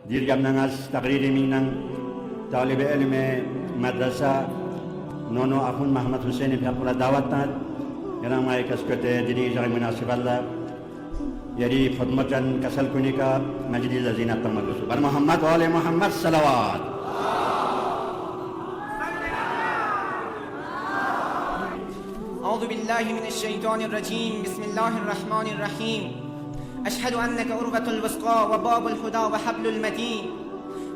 dirgam nangas taqririming ng talib ilmi madrasa nono akun Muhammad Hussein Pula dawat nat yang mai kaskote jadi jari munasiballa jadi khidmatan kasal kunika majlis lazina tamadus bar Muhammad wa ali Muhammad salawat. أعوذ بالله من الشيطان الرجيم بسم الله الرحمن الرحيم أشهد أنك أروة الوثقى وباب الهدى وحبل المتين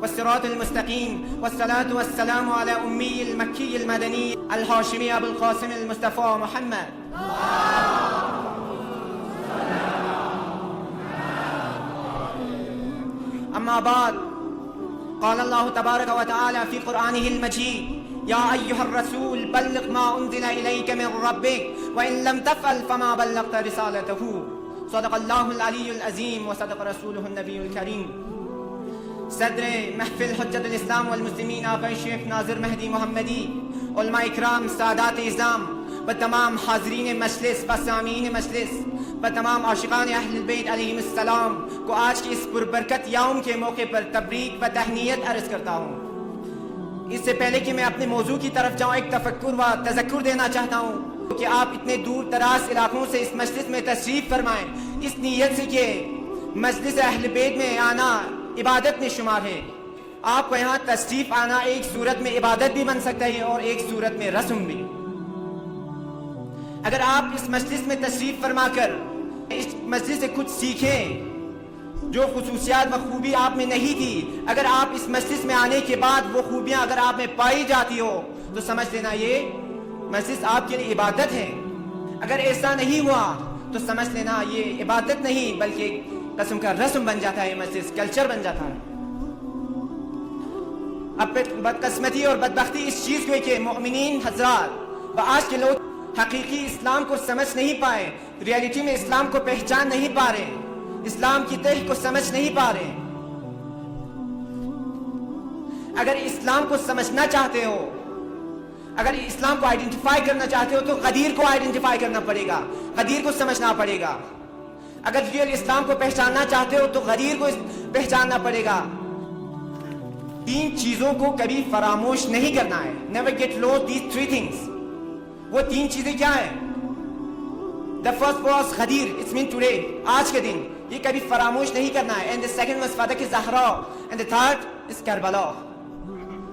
والصراط المستقيم والصلاة والسلام على أمي المكي المدني الهاشمي أبو القاسم المصطفى محمد. أما بعد قال الله تبارك وتعالى في قرآنه المجيد يا أيها الرسول بلغ ما أنزل إليك من ربك وإن لم تفعل فما بلغت رسالته صدق الله العلي العظيم وصدق رسوله النبي الكريم. صدر محفل حجت الاسلام والمسلمین آقای شیخ ناظر مہدی محمدی، علماء اکرام، سادات اعظام و تمام حاضرین مجلس و سامعین مجلس و تمام عاشقان اہل البیت علیہم السلام کو آج کی اس پربرکت یوم کے موقع پر تبریک و تہنیت عرض کرتا ہوں. اس سے پہلے کہ میں اپنے موضوع کی طرف جاؤں ایک تفکر و تذکر دینا چاہتا ہوں کہ آپ اتنے دور دراز علاقوں سے اس مجلس میں تشریف فرمائیں اس نیت سے کہ مجلس اہل بیت میں آنا عبادت میں شمار ہے. آپ کو یہاں تشریف آنا ایک صورت میں عبادت بھی بن سکتا ہے اور ایک صورت میں رسم بھی. اگر آپ اس مجلس میں تشریف فرما کر اس مجلس سے کچھ سیکھیں جو خصوصیات و خوبی آپ میں نہیں تھی، اگر آپ اس مجلس میں آنے کے بعد وہ خوبیاں اگر آپ میں پائی جاتی ہو تو سمجھ لینا یہ مجلس آپ کے لیے عبادت ہے. اگر ایسا نہیں ہوا تو سمجھ لینا یہ عبادت نہیں بلکہ قسم کا رسم بن جاتا ہے، مجلس کلچر بن جاتا ہے. اب بدقسمتی اور بدبختی اس چیز کو ہے کہ مومنین حضرات و آج کے لوگ حقیقی اسلام کو سمجھ نہیں پائے، ریالٹی میں اسلام کو پہچان نہیں پا رہے، اسلام کی تہ کو سمجھ نہیں پا رہے. اگر اسلام کو سمجھنا چاہتے ہو، اگر اسلام کو آئیڈینٹیفائی کرنا چاہتے ہو تو غدیر کو آئیڈینٹیفائی کرنا پڑے گا، غدیر کو سمجھنا پڑے گا. اگر ریئل اسلام کو پہچاننا چاہتے ہو تو غدیر کو پہچاننا پڑے گا. تین چیزوں کو کبھی فراموش نہیں کرنا ہے. Never get lost these three things. وہ تین چیزیں کیا ہیں؟ The first was غدیر, it's mean today, آج کے دن یہ کبھی فراموش نہیں کرنا ہے. And the second was فدق Zahra and the third is Karbala.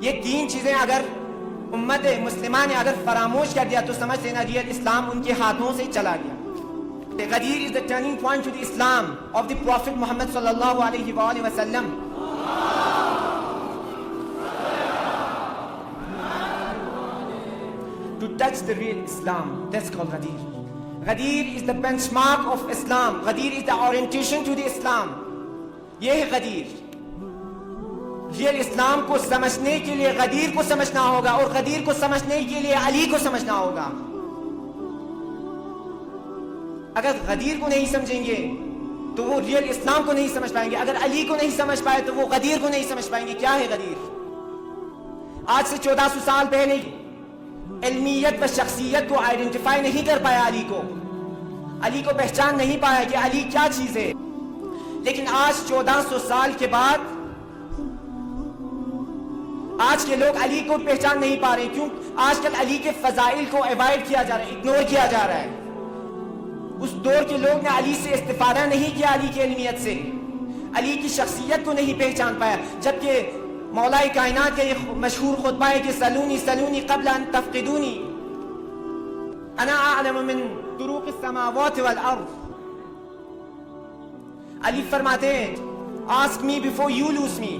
یہ تین چیزیں اگر امت مسلمہ نے اگر فراموش کر دیا تو سمجھ لینا ریئل اسلام ان کے ہاتھوں سے چلا گیا. Ghadir is the turning point to the Islam of the Prophet Muhammad sallallahu alaihi wa sallam. To touch the real Islam, that's called Ghadir. Ghadir is the benchmark of Islam. Ghadir is the orientation to the Islam. یہ ہے غدیر. Real اسلام کو سمجھنے کے لیے غدیر کو سمجھنا ہوگا اور غدیر کو سمجھنے کے لیے علی کو سمجھنا ہوگا. اگر غدیر کو نہیں سمجھیں گے تو وہ ریئل اسلام کو نہیں سمجھ پائیں گے. اگر علی کو نہیں سمجھ پائے تو وہ غدیر کو نہیں سمجھ پائیں گے. کیا ہے غدیر؟ آج سے 1400 سال پہلے علمیت و شخصیت کو آئیڈینٹیفائی نہیں کر پایا، علی کو پہچان نہیں پایا کہ علی کیا چیز ہے. لیکن آج 1400 سال کے بعد آج کے لوگ علی کو پہچان نہیں پا رہے. کیوں؟ آج کل علی کے فضائل کو ایوائڈ کیا جا رہا ہے، اگنور کیا جا رہا ہے. اس دور کے لوگ نے علی سے استفادہ نہیں کیا، علی کی علمیت سے، علی کی شخصیت کو نہیں پہچان پایا. جبکہ مولا کائنات کا یہ مشہور خطبہ ہے کہ سلونی سلونی قبل ان تفقدونی انا اعلم من طرق السماوات والارض. علی فرماتے ہیں ask me before you lose me.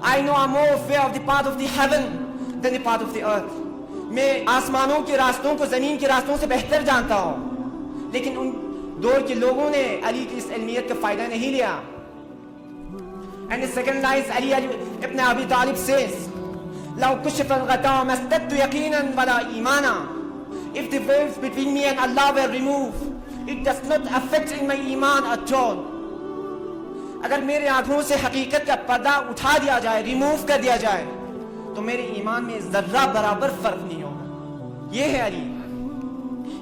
I know I'm more aware of the path of the heaven than the path of the earth. میں آسمانوں کے راستوں کو زمین کے راستوں سے بہتر جانتا ہوں. لیکن ان دور کے لوگوں نے علی کی اس علمیت کا فائدہ نہیں لیا. And the second line is Ali ibn Abi Talib says لو كشف الغطاء ما ازددت يقينا ولا إيمانا. If the veils between me and Allah were removed, it does not affect in my iman at all. اگر میرے آنکھوں سے حقیقت کا پردہ اٹھا دیا جائے، ریموو کر دیا جائے، تو میرے ایمان میں ذرہ برابر فرق نہیں ہوگا. یہ ہے علی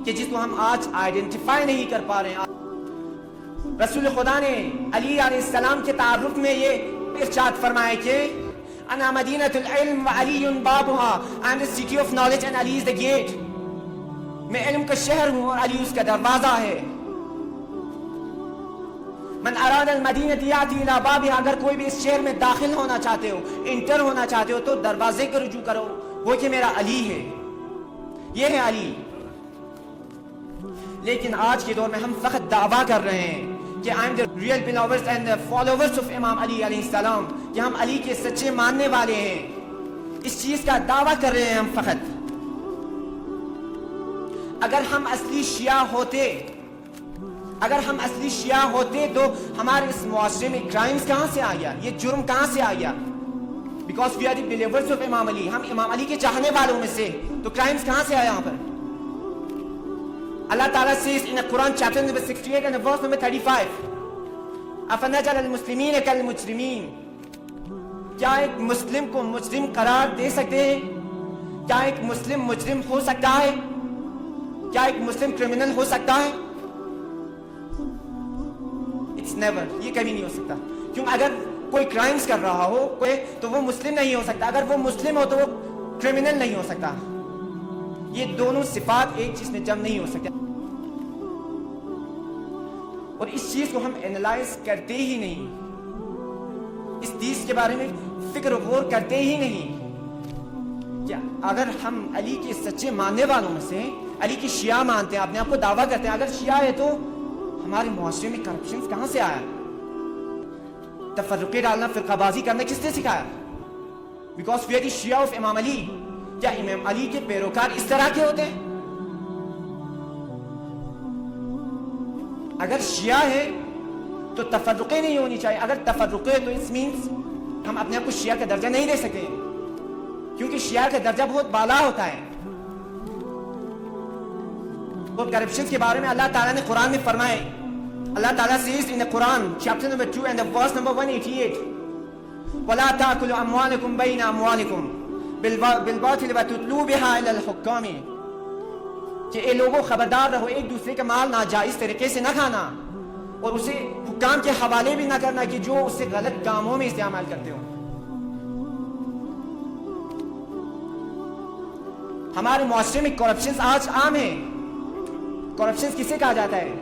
کہ جس کو ہم آج آئیڈینٹیفائی نہیں کر پا رہے ہیں. رسول خدا نے علی علیہ السلام کے تعارف میں یہ ارشاد فرمائے کہ انا مدینۃ العلم وعلی بابها, I am the city of knowledge and Ali is the gate. میں علم کا شہر ہوں اور علی اس کا دروازہ ہے. من اراد المدینۃ یاتی الی بابها, اگر کوئی بھی اس شہر میں داخل ہونا چاہتے ہو, انٹر ہونا چاہتے ہو, تو دروازے کو رجوع کرو, وہ کہ میرا علی ہے, یہ ہے علی. لیکن آج کے دور میں ہم فقط دعویٰ کر رہے ہیں کہ I am the real beloveds and the followers of امام علی علیہ السلام, کہ ہم علی کے سچے ماننے والے ہیں. اس چیز کا دعویٰ کر رہے ہیں ہم فقط. اگر ہم اصلی شیعہ ہوتے تو ہمارے اس معاشرے میں کرائمز کہاں سے آ گیا, یہ جرم کہاں سے آ گیا؟ Because we are the believers of امام علی, ہم امام علی کے چاہنے والوں میں سے, تو کرائمز کہاں سے آیا یہاں پر؟ Allah Ta'ala says in the Quran chapter number 68 and verse number 35, أَفَنَجَلَ الْمُسْلِمِينَ كَالْمُجْرِمِينَ, کیا ایک مسلم کو مجرم قرار دے سکتے ہیں؟ کیا ایک مسلم مجرم ہو سکتا ہے؟ کیا ایک مسلم کرمنل ہو سکتا ہے؟ It's never, یہ کبھی نہیں ہو سکتا. کیوں؟ اگر کوئی کرائمز کر رہا ہو تو وہ مسلم نہیں ہو سکتا, اگر وہ مسلم ہو تو وہ کرمنل نہیں ہو سکتا. یہ دونوں صفات ایک چیز میں جمع نہیں ہو سکتے. اور اس چیز کو ہم اینالائز کرتے ہی نہیں, اس چیز کے بارے میں فکر و غور کرتے ہی نہیں. کیا اگر ہم علی کے سچے ماننے والوں میں سے, علی کی شیعہ مانتے ہیں, اپنے آپ کو دعویٰ کرتے ہیں, اگر شیعہ ہے تو ہمارے معاشرے میں کرپشن کہاں سے آیا؟ تفرقے ڈالنا, فرقہ بازی کرنا کس نے سکھایا؟ بیکاز وی آر دی شیعہ آف امام علی. کیا امام علی کے پیروکار اس طرح کے ہوتے ہیں؟ اگر شیعہ ہے تو تفرقے نہیں ہونی چاہیے. اگر تفرقے تو اس مینس ہم اپنے آپ کو شیعہ کا درجہ نہیں دے سکتے, کیونکہ شیعہ کا درجہ بہت بالا ہوتا ہے. اور کرپشن کے بارے میں اللہ تعالیٰ نے قرآن میں فرمائے. اللہ تعالیٰ says in the Quran chapter number 2 and the verse number 188, وَلَا تَأْكُلُوا أَمْوَالِكُمْ بَيْنَ أَمْوَالِكُمْ بالباطل وتدلوا بها الى الحكام, کہ اے لوگوں خبردار رہو, ایک دوسرے کا مال ناجائز طریقے سے نہ کھانا اور اسے حکام کے حوالے بھی نہ کرنا کہ جو اسے غلط کاموں میں استعمال کرتے ہو. ہمارے معاشرے میں کرپشن آج عام ہے. کرپشن کسے کہا جاتا ہے؟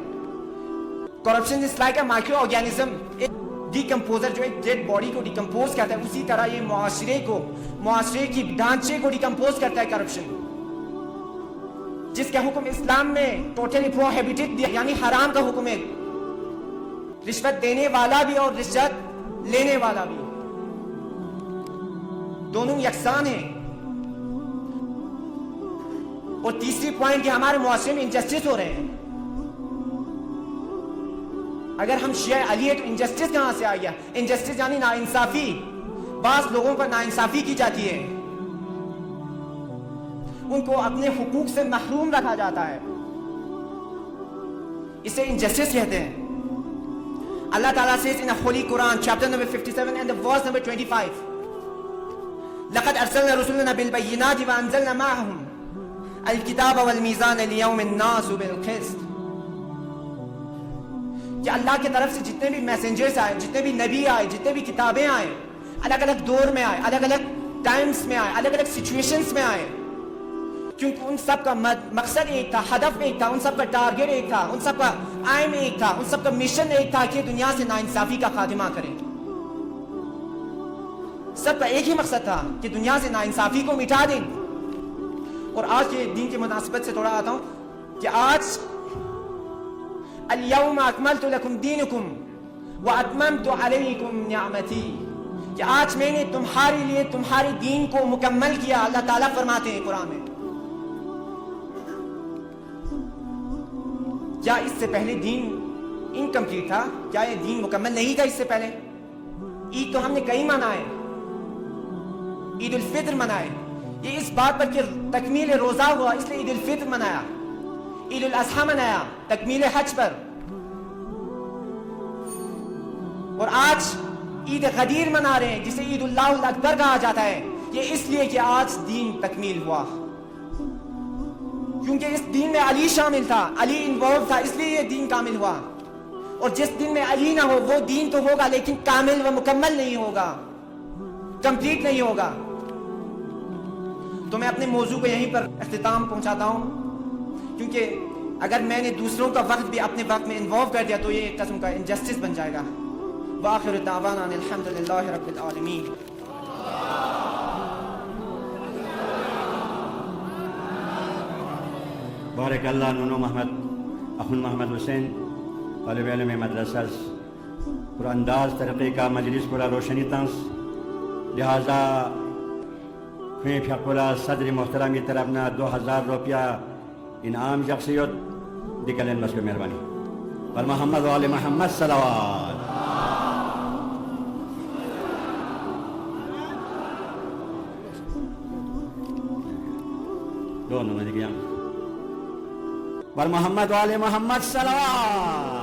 Corruption is like a micro organism, ایک ڈیکمپوزر جو ایک ڈیڈ باڈی کو ڈیکمپوز کرتا ہے, اسی طرح یہ معاشرے کی ڈھانچے کو ڈیکمپوز کرتا ہے کرپشن, جس کا حکم اسلام میں ٹوٹلی پروہیبٹڈ, یعنی حرام کا حکم ہے. رشوت دینے والا بھی اور رشوت لینے والا بھی دونوں یکساں ہیں. اور تیسری پوائنٹ کہ ہمارے معاشرے میں انجسٹس ہو رہے ہیں. اگر ہم شیعہ علی ہے تو انجسٹس کہاں سے آ گیا؟ انجسٹس یعنی ناانصافی. بعض لوگوں پر ناانصافی کی جاتی ہے, ان کو اپنے حقوق سے محروم رکھا جاتا ہے, اسے انجسٹس کہتے ہیں. اللہ تعالیٰ says in the Holy Quran chapter number 57 and the verse number 25, لَقَدْ أَرْسَلْنَا رُسُلَنَا بِالْبَيِّنَاتِ وَأَنزَلْنَا مَعَهُمْ الْكِتَابَ وَالْمِيزَانَ لِيَوْمِ النَّاسُ بِالْقِسْطِ, کہ اللہ کی طرف سے جتنے بھی میسنجرز آئے, جتنے بھی نبی آئے, جتنے بھی کتابیں آئے, الگ الگ دور میں آئے, الگ الگ ٹائمز میں آئے, الگ الگ سچویشنز میں آئے, کیونکہ ان سب کا مقصد ایک تھا, ہدف ایک تھا, ان سب کا ٹارگٹ ایک تھا, ان سب کا ایم ایک تھا, ان سب کا مشن ایک تھا کہ دنیا سے ناانصافی کا خاتمہ کریں. سب کا ایک ہی مقصد تھا کہ دنیا سے ناانصافی کو مٹا دیں. اور آج کے دین کی مناسبت سے تھوڑا آتا ہوں کہ آج اليوم اکملت لکم دینکم واتممت علیکم نعمتی, کہ آج میں نے تمہارے لیے تمہارے دین کو مکمل کیا. اللہ تعالیٰ فرماتے ہیں قرآن میں. کیا اس سے پہلے دین انکمپلیٹ تھا؟ کیا یہ دین مکمل نہیں تھا اس سے پہلے؟ عید تو ہم نے کئی منائے, عید الفطر منائے, یہ اس بات پر کہ تکمیل روزہ ہوا اس لیے عید الفطر منایا. عید الاضحیٰ منایا تکمیل حج پر. اور آج عید غدیر منا رہے ہیں جسے عید اللہ الاکبر کہا جاتا ہے. یہ اس لیے کہ آج دین تکمیل ہوا, کیونکہ اس دین میں علی شامل تھا, علی انوالو تھا, اس لیے یہ دین کامل ہوا. اور جس دن میں علی نہ ہو وہ دین تو ہوگا لیکن کامل و مکمل نہیں ہوگا، کمپلیٹ نہیں ہوگا۔ تو میں اپنے موضوع کو یہیں پر اختتام پہنچاتا ہوں، کیونکہ اگر میں نے دوسروں کا وقت بھی اپنے وقت میں انوالو کر دیا تو یہ ایک قسم کا انجسٹس بن جائے گا۔ وآخر دعوانا ان الحمدللہ رب العالمین۔ بارک اللہ نونو محمد اخن محمد حسین طالب علم مدرسہ پر انداز ترقی کا مجلس پورا روشنی تنس، لہذا خویں پھیقولا صدر محترم کی طرف نہ 2000 روپیہ انعام شخصیت دکلن بس کو مہربانی پر محمد و آل محمد صلوات۔ دونوں میں پر محمد و آل محمد صلوات۔